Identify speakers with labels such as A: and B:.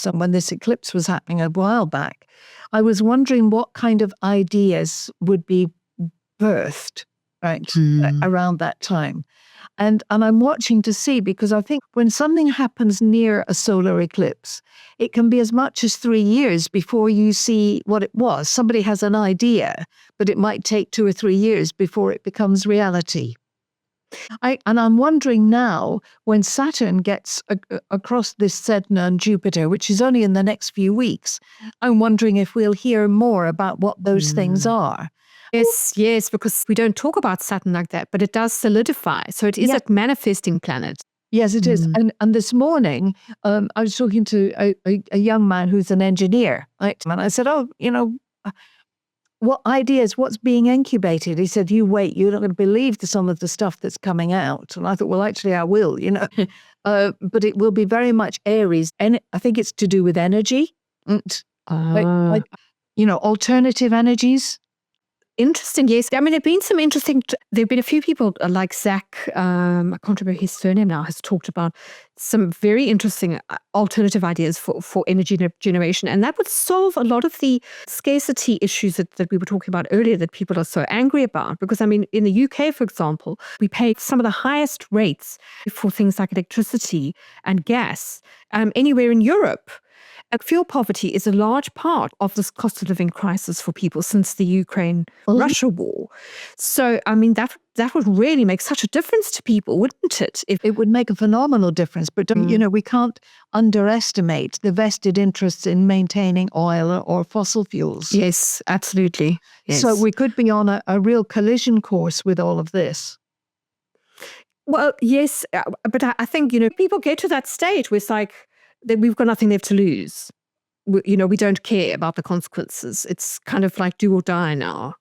A: eclipse and when this eclipse was happening a while back, I was wondering what kind of ideas would be birthed, right, around that time. And I'm watching to see, because I think when something happens near a solar eclipse, it can be as much as 3 years before you see what it was. Somebody has an idea, but it might take 2 or 3 years before it becomes reality. And I'm wondering now, when Saturn gets across this Sedna and Jupiter, which is only in the next few weeks, I'm wondering if we'll hear more about what those things are.
B: Yes, because we don't talk about Saturn like that, but it does solidify. So it is a manifesting planet.
A: Yes, it is. And this morning, I was talking to a young man who's an engineer, right? And I said, what ideas, what's being incubated? He said, you wait, you're not going to believe some of the stuff that's coming out. And I thought, well, actually, I will, but it will be very much Aries. And I think it's to do with energy, alternative energies.
B: Interesting, yes. I mean, there have been a few people like Zach, I can't remember his surname now, has talked about some very interesting alternative ideas for energy generation. And that would solve a lot of the scarcity issues that we were talking about earlier that people are so angry about. Because, I mean, in the UK, for example, we pay some of the highest rates for things like electricity and gas anywhere in Europe. Fuel poverty is a large part of this cost of living crisis for people since the Ukraine-Russia war. So, I mean, that would really make such a difference to people, wouldn't it?
A: It would make a phenomenal difference. But, we can't underestimate the vested interests in maintaining oil or fossil fuels.
B: Yes, absolutely. Yes.
A: So we could be on a real collision course with all of this.
B: Well, yes, but I think, people get to that state where it's like, that we've got nothing left to lose. We don't care about the consequences. It's kind of like do or die now.